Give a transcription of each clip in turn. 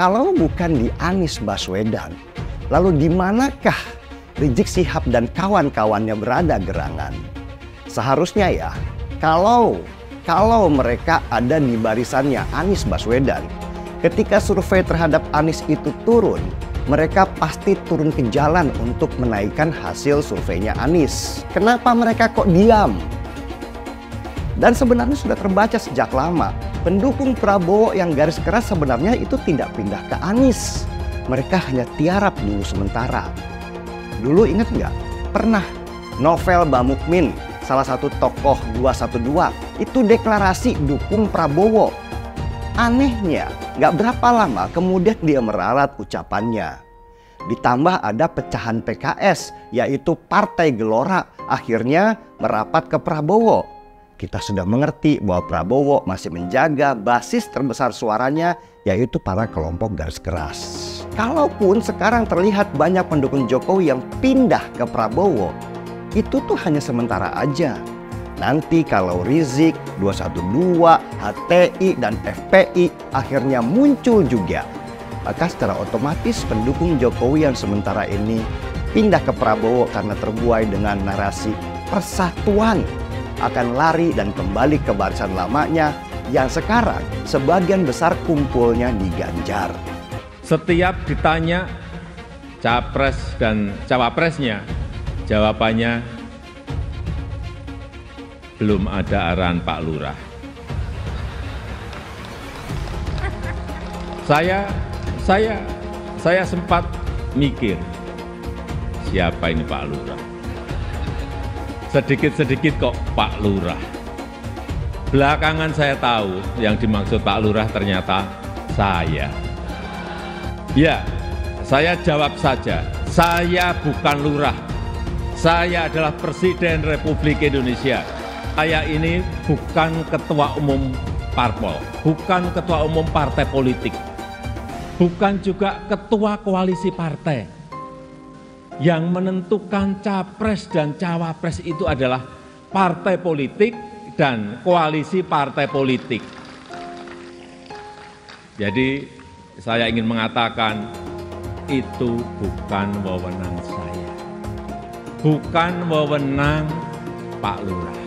Kalau bukan di Anies Baswedan, lalu di manakah Rizik Syihab dan kawan-kawannya berada gerangan? Seharusnya ya, kalau mereka ada di barisannya Anies Baswedan, ketika survei terhadap Anies itu turun, mereka pasti turun ke jalan untuk menaikkan hasil surveinya Anies. Kenapa mereka kok diam? Dan sebenarnya sudah terbaca sejak lama, pendukung Prabowo yang garis keras sebenarnya itu tidak pindah ke Anies. Mereka hanya tiarap dulu sementara. Dulu ingat nggak? Pernah Novel Bamukmin, salah satu tokoh 212, itu deklarasi dukung Prabowo. Anehnya, nggak berapa lama kemudian dia meralat ucapannya. Ditambah ada pecahan PKS, yaitu Partai Gelora, akhirnya merapat ke Prabowo. Kita sudah mengerti bahwa Prabowo masih menjaga basis terbesar suaranya, yaitu para kelompok garis keras. Kalaupun sekarang terlihat banyak pendukung Jokowi yang pindah ke Prabowo, itu tuh hanya sementara aja. Nanti kalau Rizik, 212, HTI, dan FPI akhirnya muncul juga, maka secara otomatis pendukung Jokowi yang sementara ini pindah ke Prabowo karena terbuai dengan narasi persatuan, akan lari dan kembali ke barisan lamanya yang sekarang sebagian besar kumpulnya di Ganjar. Setiap ditanya capres dan cawapresnya, jawabannya belum ada arahan Pak Lurah. Saya sempat mikir, siapa ini Pak Lurah? Sedikit-sedikit kok Pak Lurah. Belakangan saya tahu yang dimaksud Pak Lurah ternyata saya. Ya, saya jawab saja, saya bukan lurah. Saya adalah Presiden Republik Indonesia. Saya ini bukan ketua umum parpol, bukan ketua umum partai politik, bukan juga ketua koalisi partai. Yang menentukan capres dan cawapres itu adalah partai politik dan koalisi partai politik. Jadi saya ingin mengatakan itu bukan wewenang saya, bukan wewenang Pak Lurah,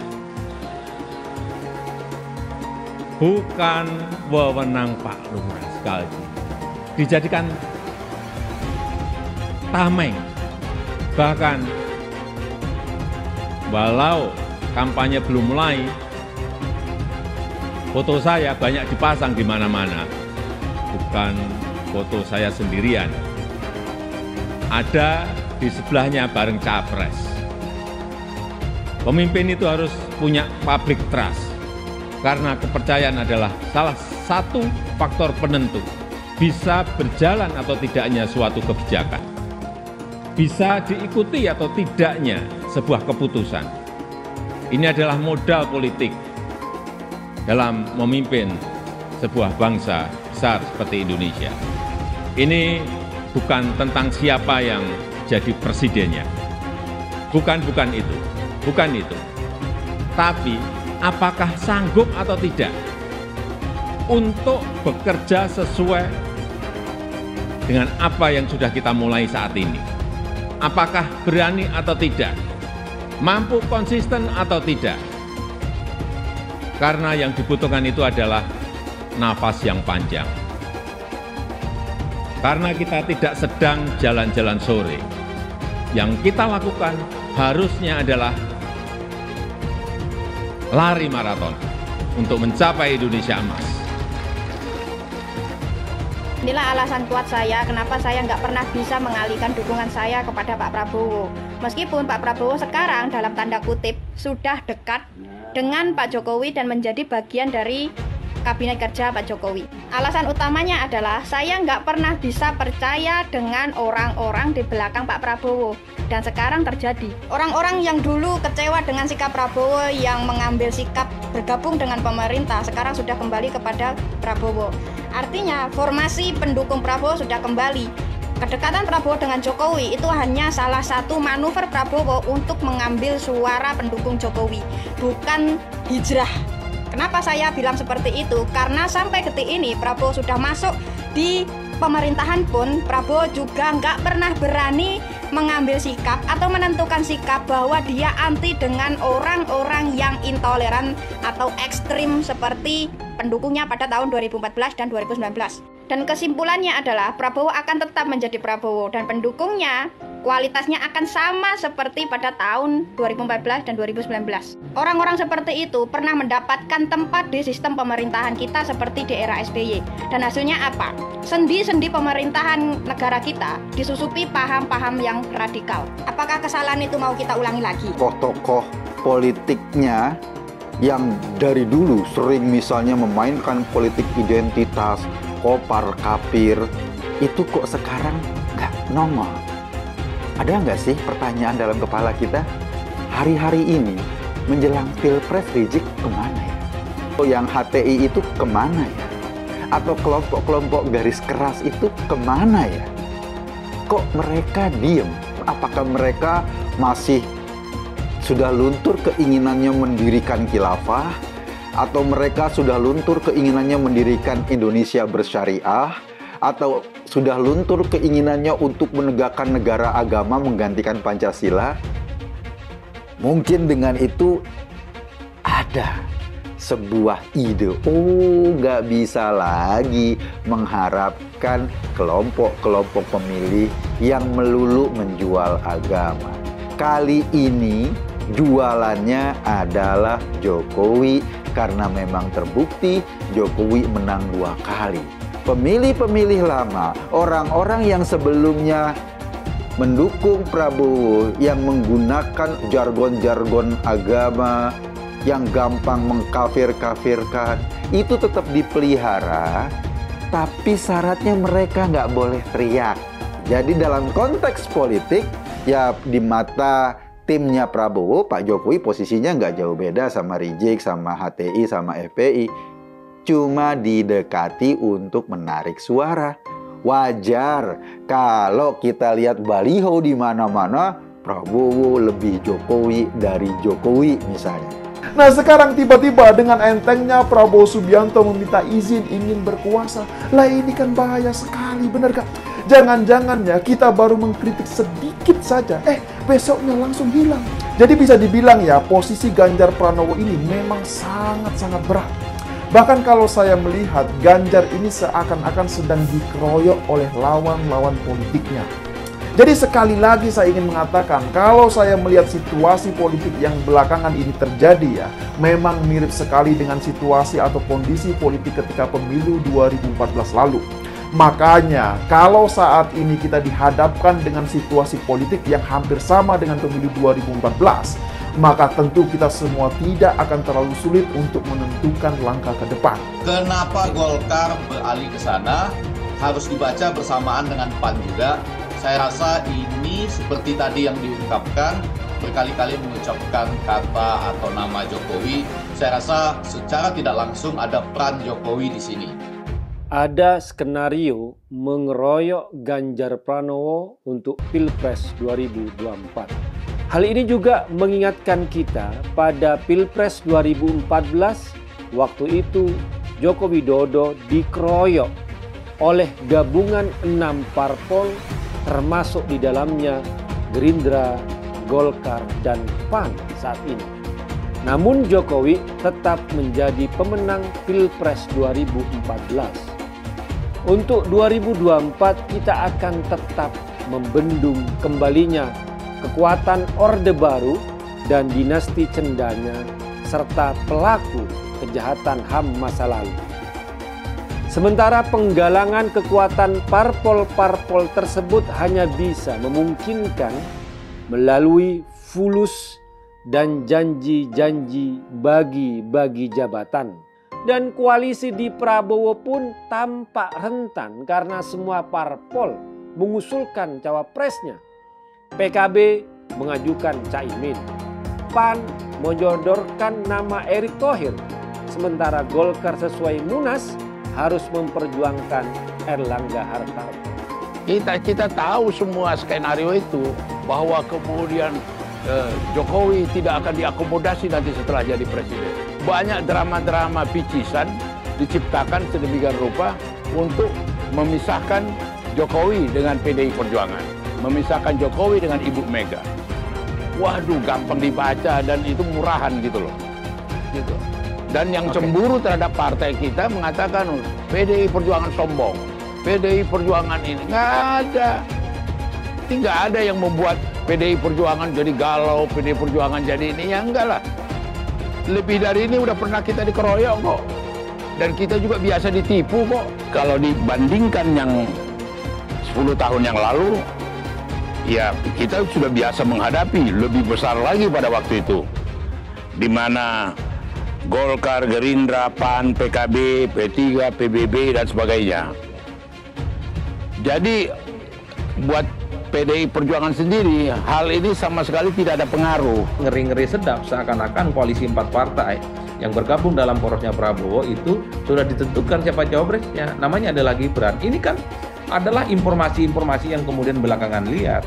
bukan wewenang Pak Lurah. Sekali lagi dijadikan tameng. Bahkan walau kampanye belum mulai, foto saya banyak dipasang di mana-mana. Bukan foto saya sendirian. Ada di sebelahnya bareng capres. Pemimpin itu harus punya public trust. Karena kepercayaan adalah salah satu faktor penentu bisa berjalan atau tidaknya suatu kebijakan, bisa diikuti atau tidaknya sebuah keputusan. Ini adalah modal politik dalam memimpin sebuah bangsa besar seperti Indonesia. Ini bukan tentang siapa yang jadi presidennya. Bukan itu. Tapi apakah sanggup atau tidak untuk bekerja sesuai dengan apa yang sudah kita mulai saat ini. Apakah berani atau tidak, mampu konsisten atau tidak. Karena yang dibutuhkan itu adalah nafas yang panjang. Karena kita tidak sedang jalan-jalan sore. Yang kita lakukan harusnya adalah lari maraton untuk mencapai Indonesia emas. Inilah alasan kuat saya kenapa saya nggak pernah bisa mengalihkan dukungan saya kepada Pak Prabowo. Meskipun Pak Prabowo sekarang dalam tanda kutip sudah dekat dengan Pak Jokowi dan menjadi bagian dari kabinet kerja Pak Jokowi. Alasan utamanya adalah saya nggak pernah bisa percaya dengan orang-orang di belakang Pak Prabowo. Dan sekarang terjadi. Orang-orang yang dulu kecewa dengan sikap Prabowo yang mengambil sikap bergabung dengan pemerintah sekarang sudah kembali kepada Prabowo. Artinya formasi pendukung Prabowo sudah kembali. Kedekatan Prabowo dengan Jokowi itu hanya salah satu manuver Prabowo untuk mengambil suara pendukung Jokowi, bukan hijrah. Kenapa saya bilang seperti itu? Karena sampai detik ini Prabowo sudah masuk di pemerintahan pun Prabowo juga nggak pernah berani mengambil sikap atau menentukan sikap bahwa dia anti dengan orang-orang yang intoleran atau ekstrim seperti pendukungnya pada tahun 2014 dan 2019. Dan kesimpulannya adalah Prabowo akan tetap menjadi Prabowo dan pendukungnya kualitasnya akan sama seperti pada tahun 2014 dan 2019. Orang-orang seperti itu pernah mendapatkan tempat di sistem pemerintahan kita seperti di era SBY. Dan hasilnya apa? Sendi-sendi pemerintahan negara kita disusupi paham-paham yang radikal. Apakah kesalahan itu mau kita ulangi lagi? Tokoh-tokoh politiknya yang dari dulu sering misalnya memainkan politik identitas, kopar kapir, itu kok sekarang nggak nongol? Ada nggak sih pertanyaan dalam kepala kita? Hari-hari ini menjelang Pilpres Rizik kemana ya? Oh, yang HTI itu kemana ya? Atau kelompok-kelompok garis keras itu kemana ya? Kok mereka diem? Apakah mereka masih sudah luntur keinginannya mendirikan khilafah? Atau mereka sudah luntur keinginannya mendirikan Indonesia bersyariah? Atau sudah luntur keinginannya untuk menegakkan negara agama menggantikan Pancasila? Mungkin dengan itu ada sebuah ide. Oh, nggak bisa lagi mengharapkan kelompok-kelompok pemilih yang melulu menjual agama. Kali ini jualannya adalah Jokowi karena memang terbukti Jokowi menang 2 kali. Pemilih-pemilih lama, orang-orang yang sebelumnya mendukung Prabowo, yang menggunakan jargon-jargon agama, yang gampang mengkafir-kafirkan, itu tetap dipelihara, tapi syaratnya mereka nggak boleh teriak. Jadi dalam konteks politik, ya di mata timnya Prabowo, Pak Jokowi posisinya nggak jauh beda sama Rizik, sama HTI, sama FPI. Cuma didekati untuk menarik suara. Wajar kalau kita lihat baliho di mana-mana, Prabowo lebih Jokowi dari Jokowi misalnya. Nah sekarang tiba-tiba dengan entengnya Prabowo Subianto meminta izin ingin berkuasa. Lah ini kan bahaya sekali, bener gak? Jangan-jangan ya kita baru mengkritik sedikit saja, besoknya langsung hilang. Jadi bisa dibilang ya posisi Ganjar Pranowo ini memang sangat-sangat berat. Bahkan kalau saya melihat Ganjar ini seakan-akan sedang dikeroyok oleh lawan-lawan politiknya. Jadi sekali lagi saya ingin mengatakan, kalau saya melihat situasi politik yang belakangan ini terjadi ya, memang mirip sekali dengan situasi atau kondisi politik ketika pemilu 2014 lalu. Makanya kalau saat ini kita dihadapkan dengan situasi politik yang hampir sama dengan pemilu 2014, maka tentu kita semua tidak akan terlalu sulit untuk menentukan langkah ke depan. Kenapa Golkar beralih ke sana? Harus dibaca bersamaan dengan PAN juga. Saya rasa ini seperti tadi yang diungkapkan, berkali-kali mengucapkan kata atau nama Jokowi. Saya rasa secara tidak langsung ada peran Jokowi di sini. Ada skenario mengeroyok Ganjar Pranowo untuk Pilpres 2024. Hal ini juga mengingatkan kita pada Pilpres 2014, waktu itu Joko Widodo dikeroyok oleh gabungan 6 parpol, termasuk di dalamnya Gerindra, Golkar, dan PAN saat ini. Namun Jokowi tetap menjadi pemenang Pilpres 2014. Untuk 2024 kita akan tetap membendung kembalinya kekuatan Orde Baru dan dinasti Cendana serta pelaku kejahatan HAM masa lalu. Sementara penggalangan kekuatan parpol-parpol tersebut hanya bisa memungkinkan melalui fulus dan janji-janji bagi-bagi jabatan. Dan koalisi di Prabowo pun tampak rentan karena semua parpol mengusulkan cawapresnya. PKB mengajukan Caimin, PAN menyodorkan nama Erick Thohir, sementara Golkar sesuai Munas harus memperjuangkan Erlangga Hartarto. Kita tahu semua skenario itu, bahwa kemudian Jokowi tidak akan diakomodasi nanti setelah jadi presiden. Banyak drama-drama picisan diciptakan sedemikian rupa untuk memisahkan Jokowi dengan PDI Perjuangan, memisahkan Jokowi dengan Ibu Mega. Waduh, gampang dibaca dan itu murahan gitu loh. Gitu. Dan yang cemburu terhadap partai kita mengatakan PDI Perjuangan sombong, PDI Perjuangan ini nggak ada. Nggak ada yang membuat PDI Perjuangan jadi galau, PDI Perjuangan jadi ini, ya enggak lah. Lebih dari ini udah pernah kita dikeroyok kok. Dan kita juga biasa ditipu kok. Kalau dibandingkan yang 10 tahun yang lalu, ya kita sudah biasa menghadapi, lebih besar lagi pada waktu itu. Di mana Golkar, Gerindra, PAN, PKB, P3, PBB, dan sebagainya. Jadi buat PDI Perjuangan sendiri, hal ini sama sekali tidak ada pengaruh. Ngeri-ngeri sedap seakan-akan koalisi 4 partai yang bergabung dalam porosnya Prabowo itu sudah ditentukan siapa cawapresnya, namanya adalah Gibran. Ini kan adalah informasi-informasi yang kemudian belakangan liar.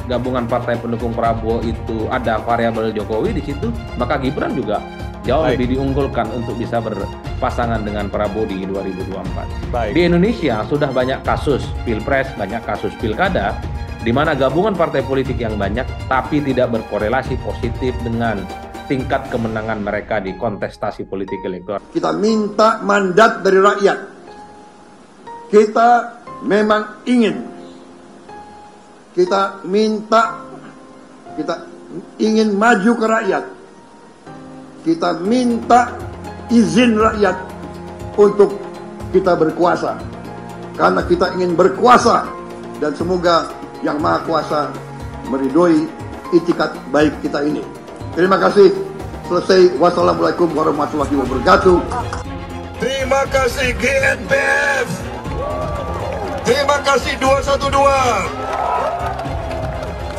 Gabungan partai pendukung Prabowo itu ada variabel Jokowi di situ, maka Gibran juga jauh lebih diunggulkan untuk bisa berpasangan dengan Prabowo di 2024. Di Indonesia sudah banyak kasus pilpres, banyak kasus pilkada, di mana gabungan partai politik yang banyak tapi tidak berkorelasi positif dengan tingkat kemenangan mereka di kontestasi politik elektoral. Kita minta mandat dari rakyat. Kita memang ingin. Kita ingin maju ke rakyat. Kita minta izin rakyat untuk kita berkuasa. Karena kita ingin berkuasa dan semoga Yang Maha Kuasa meridhoi itikat baik kita ini. Terima kasih. Selesai. Wassalamualaikum warahmatullahi wabarakatuh. Terima kasih GNPF. Terima kasih 212.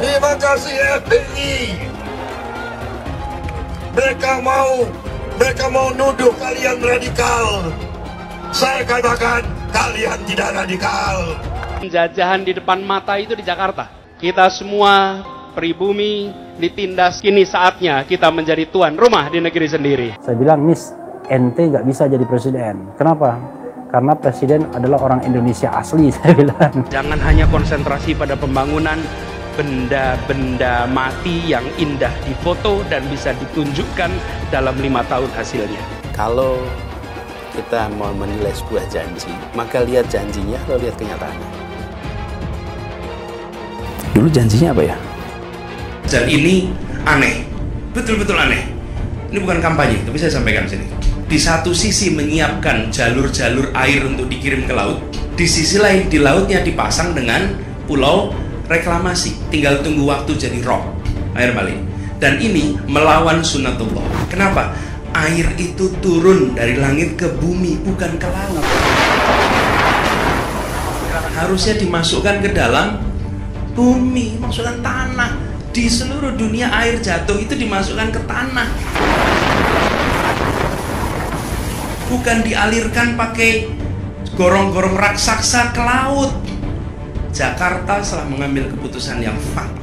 Terima kasih FPI. Mereka mau nuduh kalian radikal. Saya katakan kalian tidak radikal. Penjajahan di depan mata itu di Jakarta. Kita semua pribumi ditindas. Kini saatnya kita menjadi tuan rumah di negeri sendiri. Saya bilang, Miss, ente nggak bisa jadi presiden. Kenapa? Karena presiden adalah orang Indonesia asli, saya bilang. Jangan hanya konsentrasi pada pembangunan benda-benda mati yang indah difoto dan bisa ditunjukkan dalam 5 tahun hasilnya. Kalau kita mau menilai sebuah janji, maka lihat janjinya, lalu lihat kenyataannya. Dulu janjinya apa ya? Dan ini aneh, betul-betul aneh. Ini bukan kampanye, tapi saya sampaikan sini. Di satu sisi menyiapkan jalur-jalur air untuk dikirim ke laut, di sisi lain di lautnya dipasang dengan pulau reklamasi. Tinggal tunggu waktu jadi rob, air balik. Dan ini melawan sunatullah. Kenapa? Air itu turun dari langit ke bumi, bukan ke laut. Harusnya dimasukkan ke dalam bumi, masukkan tanah. Di seluruh dunia air jatuh itu dimasukkan ke tanah, bukan dialirkan pakai gorong-gorong raksasa ke laut. Jakarta telah mengambil keputusan yang fatal.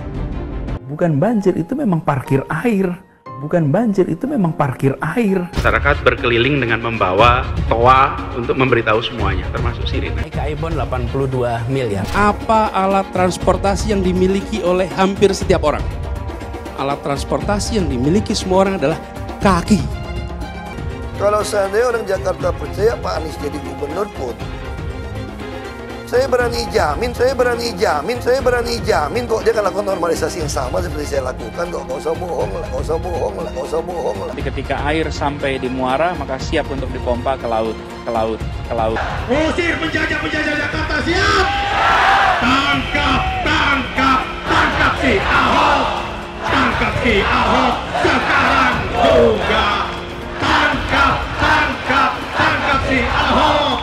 Bukan banjir, itu memang parkir air. Bukan banjir, itu memang parkir air. Masyarakat berkeliling dengan membawa toa untuk memberitahu semuanya, termasuk sirine. Kaibon 82 miliar. Apa alat transportasi yang dimiliki oleh hampir setiap orang? Alat transportasi yang dimiliki semua orang adalah kaki. Kalau seandainya orang Jakarta percaya Pak Anies jadi gubernur pun, saya berani jamin kok dia akan lakukan normalisasi yang sama seperti saya lakukan kok. Nggak usah bohong lah. Ketika air sampai di muara, maka siap untuk dipompa ke laut. Usir penjajah Jakarta, siap! Tangkap si Ahok! Tangkap si Ahok sekarang juga! Tangkap si Ahok!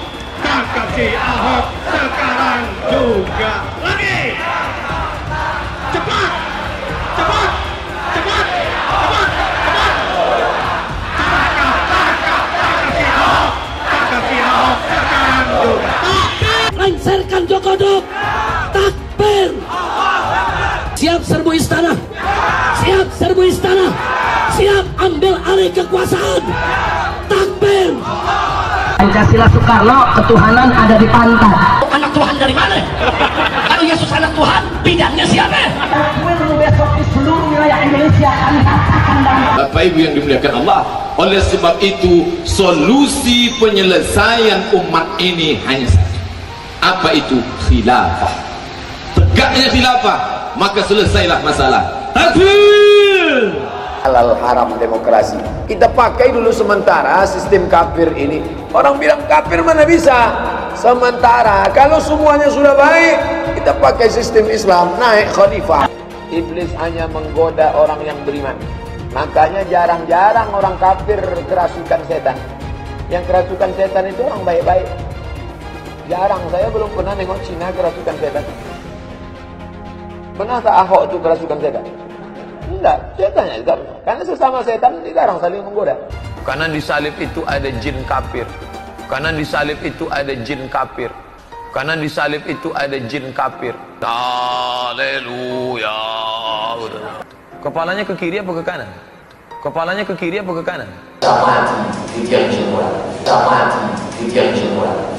Tangkap si Ahok sekarang juga. Lagi. Cepat. Tangkap si Ahok. Tangkap si Ahok sekarang juga. Lengserkan Jokodok. Takbir. Siap serbu istana. Siap ambil alih kekuasaan. Takbir. Pancasila Soekarno, ketuhanan ada di pantat. Anak Tuhan dari mana? Kalau Yesus anak Tuhan, bidangnya siapa? Besok di seluruh wilayah Indonesia kami katakan Bapak Ibu yang dimuliakan Allah, oleh sebab itu solusi penyelesaian umat ini hanya satu. Apa itu? Khilafah. Tegaknya khilafah, maka selesailah masalah. Takbir! Halal haram demokrasi. Kita pakai dulu sementara sistem kafir ini. Orang bilang kafir mana bisa. Sementara kalau semuanya sudah baik, kita pakai sistem Islam, naik khalifah. Iblis hanya menggoda orang yang beriman. Makanya jarang-jarang orang kafir kerasukan setan. Yang kerasukan setan itu orang baik-baik. Jarang, saya belum pernah nengok Cina kerasukan setan. Pernah tak Ahok itu kerasukan setan? Enggak, setannya juga. Karena sesama setan dilarang saling menggoda. Karena di salib itu ada jin kafir. Karena di salib itu ada jin kafir. Karena di salib itu ada jin kafir. Haleluya. Kepalanya ke kiri apa ke kanan? Kepalanya ke kiri apa ke kanan?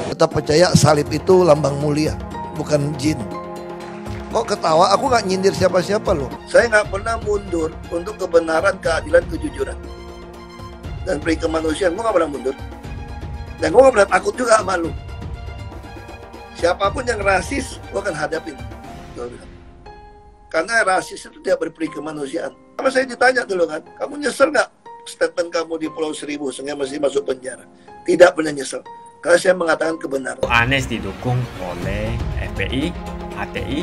Tetap percaya salib itu lambang mulia, bukan jin. Kok ketawa? Aku nggak nyindir siapa-siapa loh. Saya nggak pernah mundur untuk kebenaran, keadilan, kejujuran, dan peri kemanusiaan. Gue nggak pernah mundur. Dan gue nggak pernah takut juga sama lu. Siapapun yang rasis, gue akan hadapin. Karena rasis itu tidak berperi kemanusiaan. Sama saya ditanya dulu kan, kamu nyesel nggak statement kamu di Pulau Seribu sehingga masih masuk penjara? Tidak pernah nyesel. Karena saya mengatakan kebenaran. Anies didukung oleh FPI, HTI,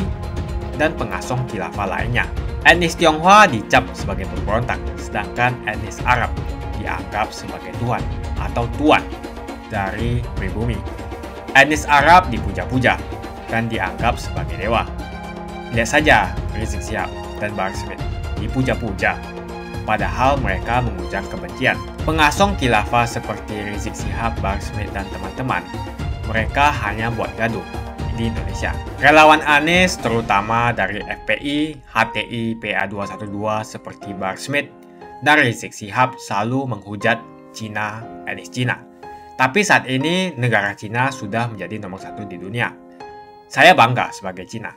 dan pengasong khilafah lainnya. Etnis Tionghoa dicap sebagai pemberontak, sedangkan etnis Arab dianggap sebagai tuan atau tuan dari pribumi. Etnis Arab dipuja-puja dan dianggap sebagai dewa. Lihat saja Rizik Syihab dan Bahar Smith dipuja-puja, padahal mereka mengujang kebencian. Pengasong khilafah seperti Rizik Syihab, Bahar Smith, dan teman-teman, mereka hanya buat gaduh di Indonesia. Relawan Anies terutama dari FPI, HTI, PA212 seperti Bahar Smith dan Rizik Syihab selalu menghujat Cina, etnis Cina. Tapi saat ini negara Cina sudah menjadi nomor 1 di dunia. Saya bangga sebagai Cina.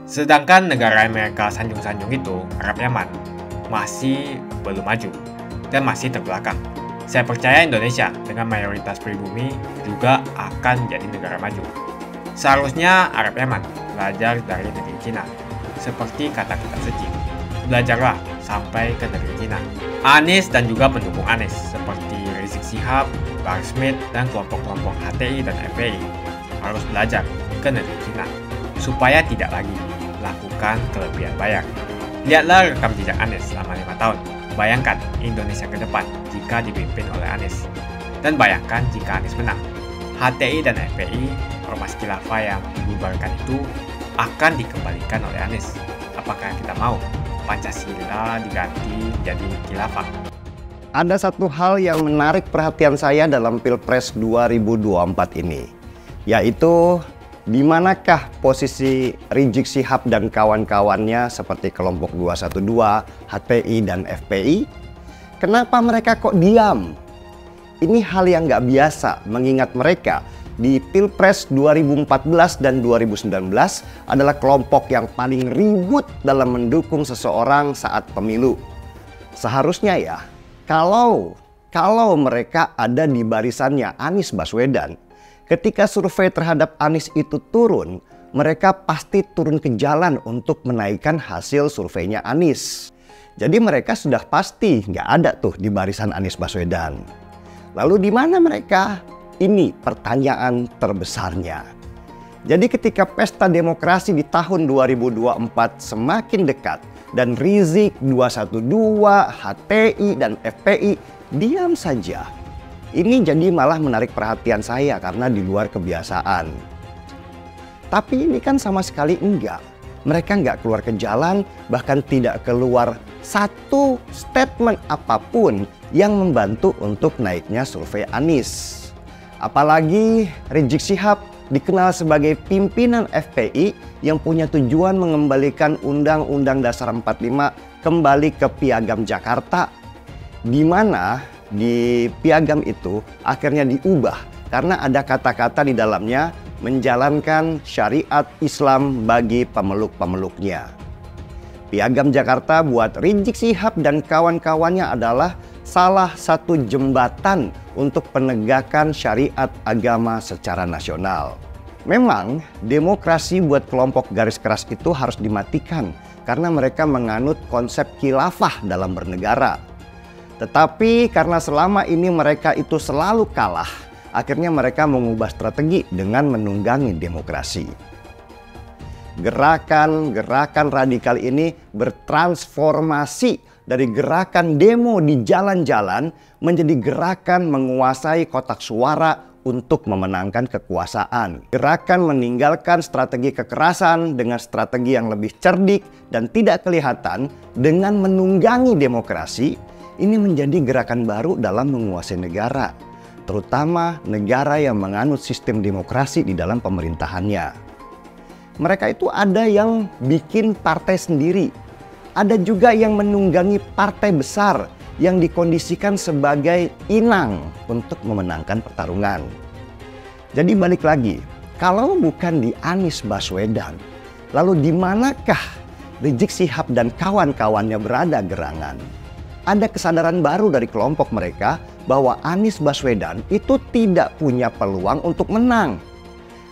Sedangkan negara Amerika sanjung-sanjung itu, Arab Yaman, masih belum maju dan masih terbelakang. Saya percaya Indonesia dengan mayoritas pribumi juga akan menjadi negara maju. Seharusnya Arab Yaman belajar dari negeri Cina. Seperti kata-kata Seci, belajarlah sampai ke negeri Cina. Anies dan juga pendukung Anies seperti Rizik Syihab, Bahar Smith, dan kelompok-kelompok HTI dan FPI harus belajar ke negeri Cina supaya tidak lagi lakukan kelebihan bayar. Lihatlah rekam jejak Anies selama 5 tahun. Bayangkan Indonesia ke depan jika dipimpin oleh Anies. Dan bayangkan jika Anies menang. HTI dan FPI, ormas khilafah yang dibubarkan itu akan dikembalikan oleh Anies. Apakah kita mau Pancasila diganti jadi khilafah? Ada satu hal yang menarik perhatian saya dalam Pilpres 2024 ini, yaitu di manakah posisi Rizik Syihab dan kawan-kawannya seperti kelompok 212, HTI, dan FPI? Kenapa mereka kok diam? Ini hal yang nggak biasa mengingat mereka di Pilpres 2014 dan 2019 adalah kelompok yang paling ribut dalam mendukung seseorang saat pemilu. Seharusnya ya, kalau mereka ada di barisannya Anies Baswedan, ketika survei terhadap Anies itu turun, mereka pasti turun ke jalan untuk menaikkan hasil surveinya Anies. Jadi mereka sudah pasti nggak ada tuh di barisan Anies Baswedan. Lalu di mana mereka? Ini pertanyaan terbesarnya. Jadi ketika pesta demokrasi di tahun 2024 semakin dekat dan Rizik, 212, HTI, dan FPI diam saja, ini jadi malah menarik perhatian saya karena di luar kebiasaan. Tapi ini kan sama sekali enggak. Mereka nggak keluar ke jalan, bahkan tidak keluar satu statement apapun yang membantu untuk naiknya survei Anies. Apalagi Rizik Syihab dikenal sebagai pimpinan FPI yang punya tujuan mengembalikan Undang-Undang Dasar 45 kembali ke Piagam Jakarta, di mana di Piagam itu akhirnya diubah karena ada kata-kata di dalamnya menjalankan syariat Islam bagi pemeluk-pemeluknya. Piagam Jakarta buat Rizik Syihab dan kawan-kawannya adalah salah satu jembatan untuk penegakan syariat agama secara nasional. Memang demokrasi buat kelompok garis keras itu harus dimatikan karena mereka menganut konsep khilafah dalam bernegara. Tetapi karena selama ini mereka itu selalu kalah, akhirnya mereka mengubah strategi dengan menunggangi demokrasi. Gerakan-gerakan radikal ini bertransformasi dari gerakan demo di jalan-jalan menjadi gerakan menguasai kotak suara untuk memenangkan kekuasaan. Gerakan meninggalkan strategi kekerasan dengan strategi yang lebih cerdik dan tidak kelihatan dengan menunggangi demokrasi. Ini menjadi gerakan baru dalam menguasai negara, terutama negara yang menganut sistem demokrasi di dalam pemerintahannya. Mereka itu ada yang bikin partai sendiri, ada juga yang menunggangi partai besar yang dikondisikan sebagai inang untuk memenangkan pertarungan. Jadi balik lagi, kalau bukan di Anies Baswedan, lalu di manakah Rizik Syihab dan kawan-kawannya berada gerangan? Ada kesadaran baru dari kelompok mereka bahwa Anies Baswedan itu tidak punya peluang untuk menang.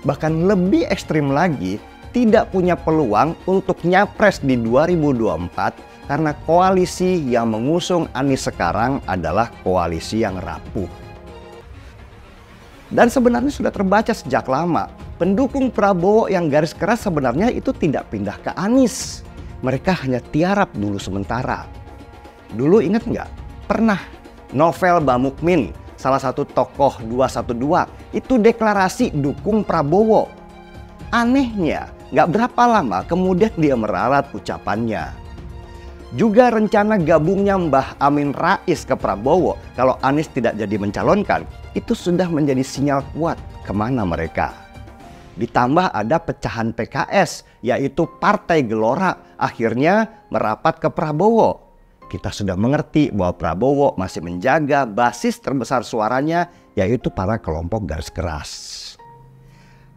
Bahkan lebih ekstrim lagi, tidak punya peluang untuk nyapres di 2024 karena koalisi yang mengusung Anies sekarang adalah koalisi yang rapuh. Dan sebenarnya sudah terbaca sejak lama, pendukung Prabowo yang garis keras sebenarnya itu tidak pindah ke Anies. Mereka hanya tiarap dulu sementara. Dulu ingat nggak? Pernah Novel Bamukmin, salah satu tokoh 212, itu deklarasi dukung Prabowo. Anehnya, nggak berapa lama kemudian dia meralat ucapannya. Juga rencana gabungnya Mbah Amin Rais ke Prabowo kalau Anies tidak jadi mencalonkan, itu sudah menjadi sinyal kuat kemana mereka. Ditambah ada pecahan PKS, yaitu Partai Gelora, akhirnya merapat ke Prabowo. Kita sudah mengerti bahwa Prabowo masih menjaga basis terbesar suaranya, yaitu para kelompok garis keras.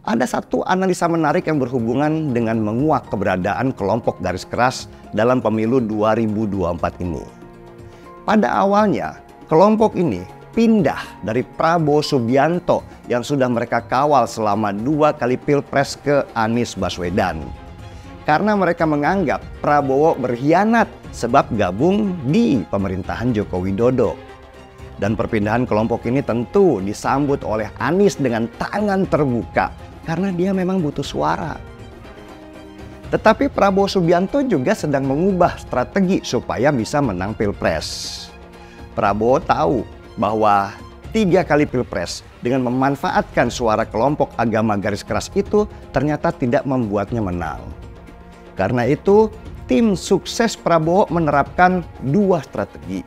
Ada satu analisa menarik yang berhubungan dengan menguak keberadaan kelompok garis keras dalam pemilu 2024 ini. Pada awalnya, kelompok ini pindah dari Prabowo Subianto yang sudah mereka kawal selama 2 kali pilpres ke Anies Baswedan. Karena mereka menganggap Prabowo berkhianat sebab gabung di pemerintahan Joko Widodo. Dan perpindahan kelompok ini tentu disambut oleh Anies dengan tangan terbuka karena dia memang butuh suara. Tetapi Prabowo Subianto juga sedang mengubah strategi supaya bisa menang pilpres. Prabowo tahu bahwa 3 kali pilpres dengan memanfaatkan suara kelompok agama garis keras itu ternyata tidak membuatnya menang. Karena itu, tim sukses Prabowo menerapkan 2 strategi.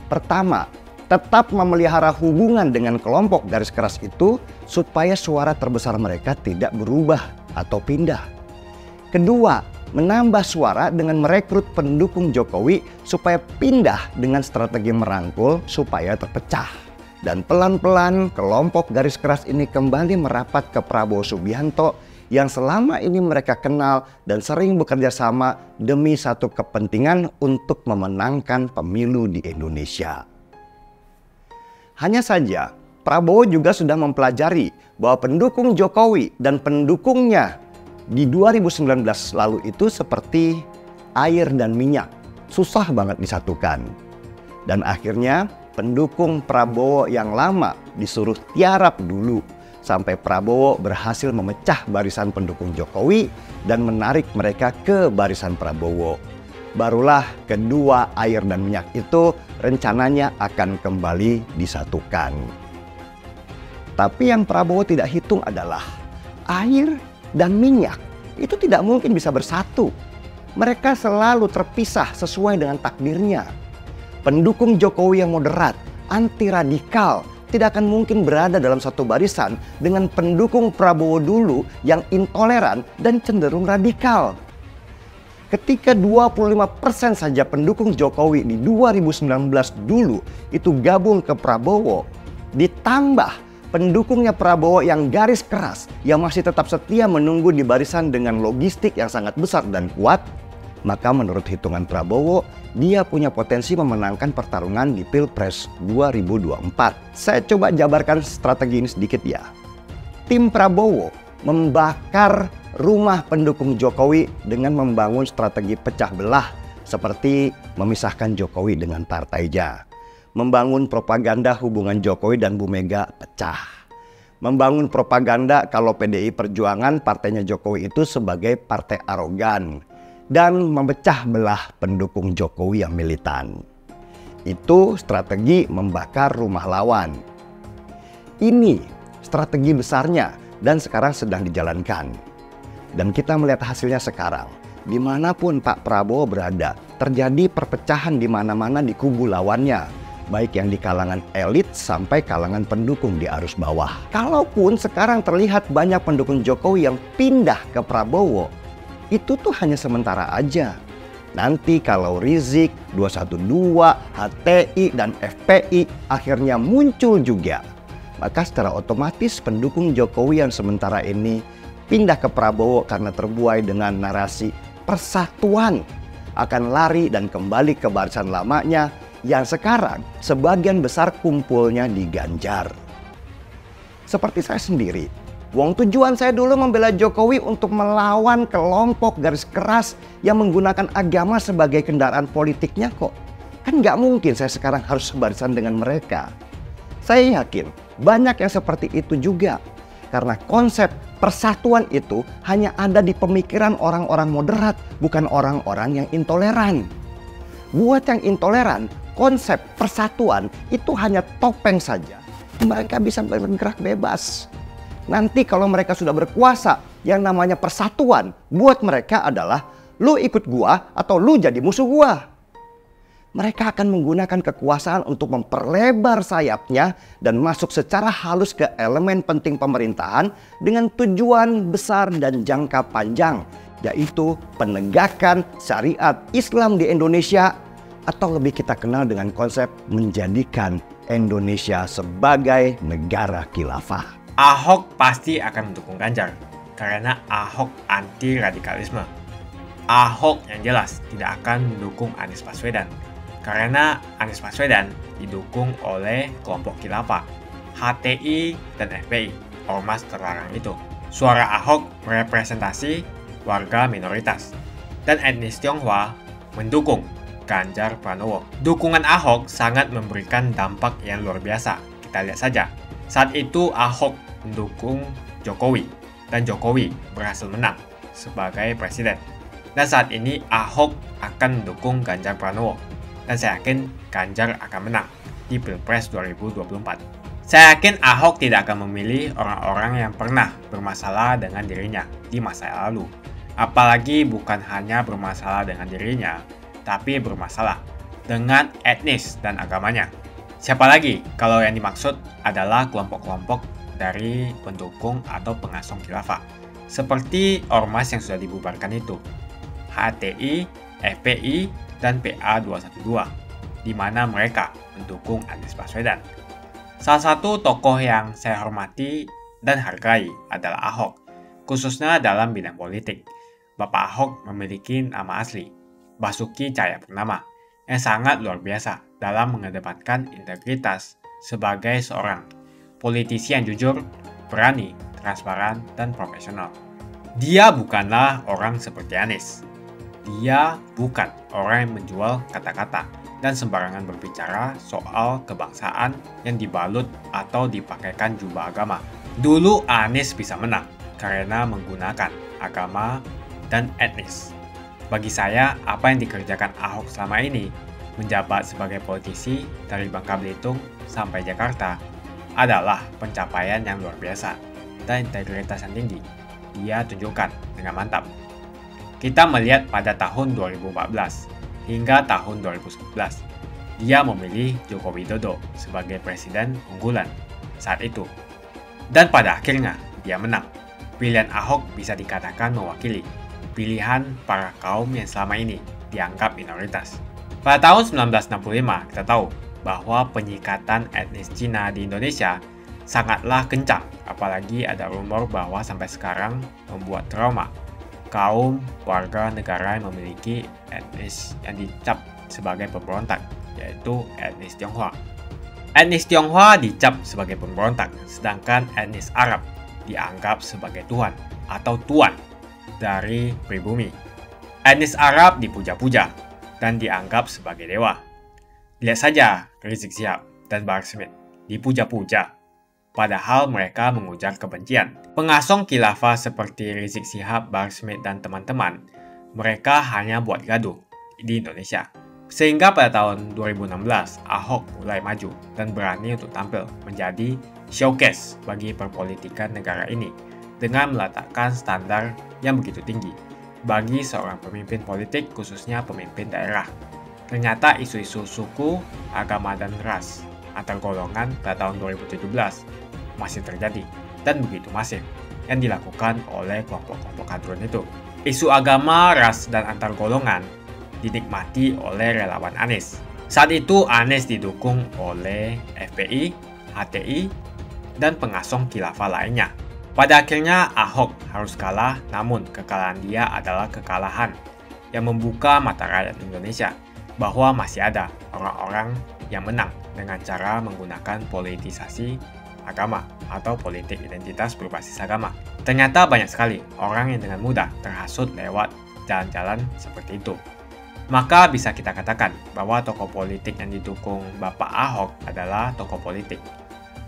Pertama, tetap memelihara hubungan dengan kelompok garis keras itu supaya suara terbesar mereka tidak berubah atau pindah. Kedua, menambah suara dengan merekrut pendukung Jokowi supaya pindah dengan strategi merangkul supaya terpecah. Dan pelan-pelan kelompok garis keras ini kembali merapat ke Prabowo Subianto yang selama ini mereka kenal dan sering bekerja sama demi satu kepentingan untuk memenangkan pemilu di Indonesia. Hanya saja, Prabowo juga sudah mempelajari bahwa pendukung Jokowi dan pendukungnya di 2019 lalu itu seperti air dan minyak, susah banget disatukan. Dan akhirnya pendukung Prabowo yang lama disuruh tiarap dulu sampai Prabowo berhasil memecah barisan pendukung Jokowi dan menarik mereka ke barisan Prabowo. Barulah kedua air dan minyak itu rencananya akan kembali disatukan. Tapi yang Prabowo tidak hitung adalah air dan minyak itu tidak mungkin bisa bersatu. Mereka selalu terpisah sesuai dengan takdirnya. Pendukung Jokowi yang moderat, anti radikal, tidak akan mungkin berada dalam satu barisan dengan pendukung Prabowo dulu yang intoleran dan cenderung radikal. Ketika 25% saja pendukung Jokowi di 2019 dulu itu gabung ke Prabowo, ditambah pendukungnya Prabowo yang garis keras, yang masih tetap setia menunggu di barisan dengan logistik yang sangat besar dan kuat, maka menurut hitungan Prabowo, dia punya potensi memenangkan pertarungan di Pilpres 2024. Saya coba jabarkan strategi ini sedikit ya. Tim Prabowo membakar rumah pendukung Jokowi dengan membangun strategi pecah belah seperti memisahkan Jokowi dengan partainya. Membangun propaganda hubungan Jokowi dan Bu Mega pecah. Membangun propaganda kalau PDI Perjuangan partainya Jokowi itu sebagai partai arogan. Dan memecah belah pendukung Jokowi yang militan. Itu strategi membakar rumah lawan. Ini strategi besarnya dan sekarang sedang dijalankan. Dan kita melihat hasilnya sekarang. Dimanapun Pak Prabowo berada, terjadi perpecahan di mana-mana di kubu lawannya. Baik yang di kalangan elit sampai kalangan pendukung di arus bawah. Kalaupun sekarang terlihat banyak pendukung Jokowi yang pindah ke Prabowo, itu tuh hanya sementara aja. Nanti kalau Rizik, 212, HTI, dan FPI akhirnya muncul juga, maka secara otomatis pendukung Jokowi yang sementara ini pindah ke Prabowo karena terbuai dengan narasi persatuan akan lari dan kembali ke barisan lamanya yang sekarang sebagian besar kumpulnya di Ganjar. Seperti saya sendiri, tujuan saya dulu membela Jokowi untuk melawan kelompok garis keras yang menggunakan agama sebagai kendaraan politiknya kok. Kan nggak mungkin saya sekarang harus sebarisan dengan mereka. Saya yakin banyak yang seperti itu juga. Karena konsep persatuan itu hanya ada di pemikiran orang-orang moderat, bukan orang-orang yang intoleran. Buat yang intoleran, konsep persatuan itu hanya topeng saja. Mereka bisa bergerak bebas. Nanti kalau mereka sudah berkuasa, yang namanya persatuan buat mereka adalah lu ikut gua atau lu jadi musuh gua. Mereka akan menggunakan kekuasaan untuk memperlebar sayapnya dan masuk secara halus ke elemen penting pemerintahan dengan tujuan besar dan jangka panjang, yaitu penegakan syariat Islam di Indonesia, atau lebih kita kenal dengan konsep menjadikan Indonesia sebagai negara khilafah. Ahok pasti akan mendukung Ganjar karena Ahok anti radikalisme. Ahok yang jelas tidak akan mendukung Anies Baswedan karena Anies Baswedan didukung oleh kelompok khilafah, HTI dan FPI, ormas terlarang itu. Suara Ahok merepresentasi warga minoritas dan etnis Tionghoa mendukung Ganjar Pranowo. Dukungan Ahok sangat memberikan dampak yang luar biasa. Kita lihat saja. Saat itu Ahok mendukung Jokowi dan Jokowi berhasil menang sebagai presiden. Dan saat ini Ahok akan mendukung Ganjar Pranowo. Dan saya yakin Ganjar akan menang di Pilpres 2024. Saya yakin Ahok tidak akan memilih orang-orang yang pernah bermasalah dengan dirinya di masa lalu. Apalagi bukan hanya bermasalah dengan dirinya, tapi bermasalah dengan etnis dan agamanya. Siapa lagi kalau yang dimaksud adalah kelompok-kelompok dari pendukung atau pengasong khilafah, seperti ormas yang sudah dibubarkan itu, HTI, FPI, dan PA212, di mana mereka mendukung Anies Baswedan. Salah satu tokoh yang saya hormati dan hargai adalah Ahok, khususnya dalam bidang politik. Bapak Ahok memiliki nama asli, Basuki Cahayapurnama, yang sangat luar biasa dalam mengedepankan integritas sebagai seorang politisi yang jujur, berani, transparan, dan profesional. Dia bukanlah orang seperti Anies. Dia bukan orang yang menjual kata-kata dan sembarangan berbicara soal kebangsaan yang dibalut atau dipakaikan jubah agama. Dulu Anies bisa menang karena menggunakan agama dan etnis. Bagi saya, apa yang dikerjakan Ahok selama ini, menjabat sebagai politisi dari Bangka Belitung sampai Jakarta, adalah pencapaian yang luar biasa dan integritas yang tinggi. Dia tunjukkan dengan mantap. Kita melihat pada tahun 2014 hingga tahun 2011, dia memilih Joko Widodo sebagai presiden unggulan saat itu. Dan pada akhirnya, dia menang. Pilihan Ahok bisa dikatakan mewakili pilihan para kaum yang selama ini dianggap minoritas. Pada tahun 1965, kita tahu bahwa penyikatan etnis Cina di Indonesia sangatlah kencang, apalagi ada rumor bahwa sampai sekarang membuat trauma kaum warga negara yang memiliki etnis yang dicap sebagai pemberontak, yaitu etnis Tionghoa. Etnis Tionghoa dicap sebagai pemberontak, sedangkan etnis Arab dianggap sebagai Tuhan atau tuan dari pribumi. Etnis Arab dipuja-puja dan dianggap sebagai dewa. Lihat saja Rizik Syihab dan Bahar Smith dipuja-puja, padahal mereka mengujar kebencian. Pengasong khilafah seperti Rizik Syihab, Bahar Smith, dan teman-teman, mereka hanya buat gaduh di Indonesia. Sehingga pada tahun 2016, Ahok mulai maju dan berani untuk tampil menjadi showcase bagi perpolitikan negara ini dengan meletakkan standar yang begitu tinggi bagi seorang pemimpin politik, khususnya pemimpin daerah. Ternyata isu-isu suku, agama, dan ras antar golongan pada tahun 2017 masih terjadi dan begitu masif yang dilakukan oleh kelompok-kelompok hadron itu. Isu agama, ras, dan antar golongan dinikmati oleh relawan Anies. Saat itu Anies didukung oleh FPI, HTI, dan pengasong khilafah lainnya. Pada akhirnya Ahok harus kalah, namun kekalahan dia adalah kekalahan yang membuka mata rakyat Indonesia bahwa masih ada orang-orang yang menang dengan cara menggunakan politisasi agama atau politik identitas berbasis agama. Ternyata banyak sekali orang yang dengan mudah terhasut lewat jalan-jalan seperti itu. Maka bisa kita katakan bahwa tokoh politik yang didukung Bapak Ahok adalah tokoh politik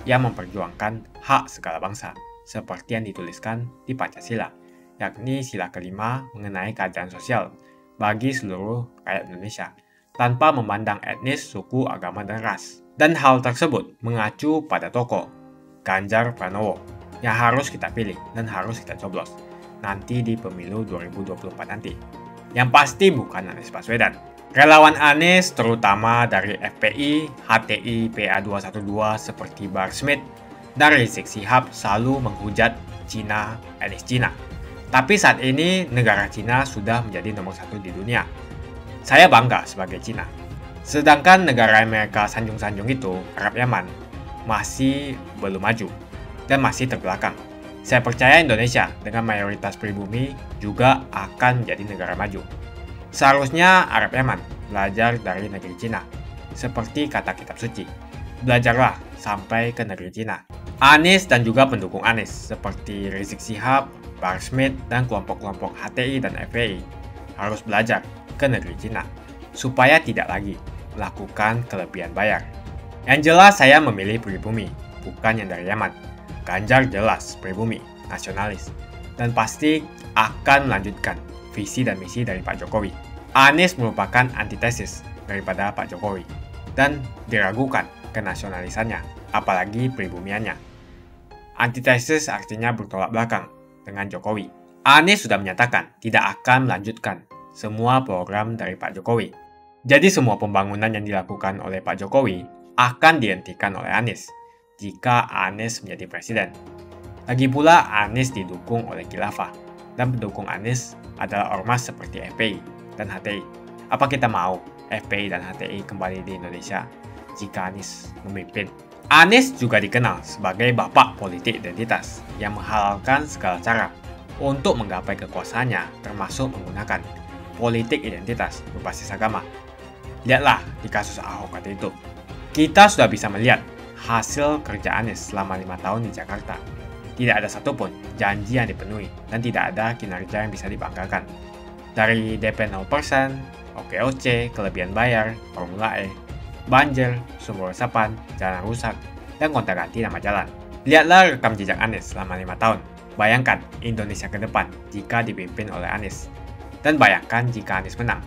yang memperjuangkan hak segala bangsa, seperti yang dituliskan di Pancasila, yakni sila kelima mengenai keadilan sosial bagi seluruh rakyat Indonesia, tanpa memandang etnis, suku, agama, dan ras. Dan hal tersebut mengacu pada tokoh Ganjar Pranowo yang harus kita pilih dan harus kita coblos nanti di pemilu 2024 nanti. Yang pasti bukan Anies Baswedan. Relawan Anies terutama dari FPI, HTI, PA212 seperti Bahar Smith dan Rizik Syihab selalu menghujat Cina, etnis Cina. Tapi saat ini negara Cina sudah menjadi nomor 1 di dunia. Saya bangga sebagai Cina. Sedangkan negara Amerika sanjung-sanjung itu, Arab Yaman, masih belum maju dan masih terbelakang. Saya percaya Indonesia dengan mayoritas pribumi juga akan menjadi negara maju. Seharusnya Arab Yaman belajar dari negeri Cina, seperti kata kitab suci. Belajarlah sampai ke negeri Cina. Anies dan juga pendukung Anies seperti Rizik Syihab, Bahar Smith, dan kelompok-kelompok HTI dan FPI harus belajar ke negeri Cina supaya tidak lagi melakukan kelebihan bayar. Yang jelas saya memilih pribumi, bukan yang dari Yaman. Ganjar jelas pribumi, nasionalis, dan pasti akan melanjutkan visi dan misi dari Pak Jokowi. Anies merupakan antitesis daripada Pak Jokowi dan diragukan kenasionalisannya, apalagi pribumiannya. Antitesis artinya bertolak belakang dengan Jokowi. Anies sudah menyatakan tidak akan melanjutkan semua program dari Pak Jokowi. Jadi semua pembangunan yang dilakukan oleh Pak Jokowi akan dihentikan oleh Anies jika Anies menjadi presiden. Lagi pula Anies didukung oleh khilafah dan pendukung Anies adalah ormas seperti FPI dan HTI. Apa kita mau FPI dan HTI kembali di Indonesia jika Anies memimpin? Anies juga dikenal sebagai bapak politik identitas yang menghalalkan segala cara untuk menggapai kekuasaannya, termasuk menggunakan politik identitas berbasis agama. Lihatlah di kasus Ahok waktu itu. Kita sudah bisa melihat hasil kerja Anies selama 5 tahun di Jakarta. Tidak ada satupun janji yang dipenuhi dan tidak ada kinerja yang bisa dibanggakan. Dari DP 0%, OKOC, kelebihan bayar, Formula E, banjir, sumber resapan, jalan rusak, dan gonta-ganti nama jalan. Lihatlah rekam jejak Anies selama 5 tahun. Bayangkan Indonesia ke depan jika dipimpin oleh Anies. Dan bayangkan jika Anies menang.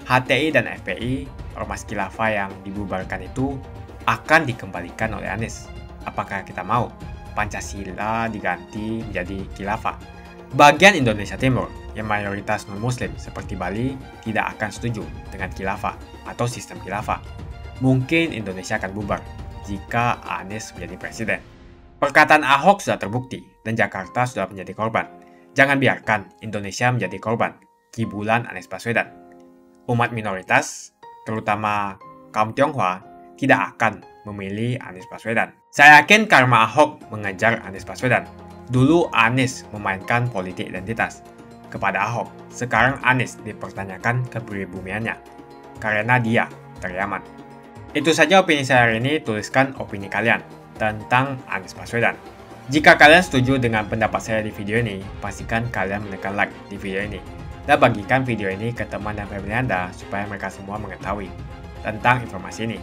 HTI dan FPI, ormas khilafah yang dibubarkan itu akan dikembalikan oleh Anies. Apakah kita mau Pancasila diganti menjadi khilafah? Bagian Indonesia Timur yang mayoritas non-muslim seperti Bali tidak akan setuju dengan khilafah atau sistem khilafah. Mungkin Indonesia akan bubar jika Anies menjadi presiden. Perkataan Ahok sudah terbukti dan Jakarta sudah menjadi korban. Jangan biarkan Indonesia menjadi korban kibulan Anies Baswedan. Umat minoritas, terutama kaum Tionghoa, tidak akan memilih Anies Baswedan. Saya yakin karma Ahok mengejar Anies Baswedan. Dulu Anies memainkan politik identitas kepada Ahok. Sekarang Anies dipertanyakan kepribumiannya karena dia teriaman. Itu saja opini saya hari ini. Tuliskan opini kalian tentang Anies Baswedan. Jika kalian setuju dengan pendapat saya di video ini, pastikan kalian menekan like di video ini dan bagikan video ini ke teman dan family Anda supaya mereka semua mengetahui tentang informasi ini.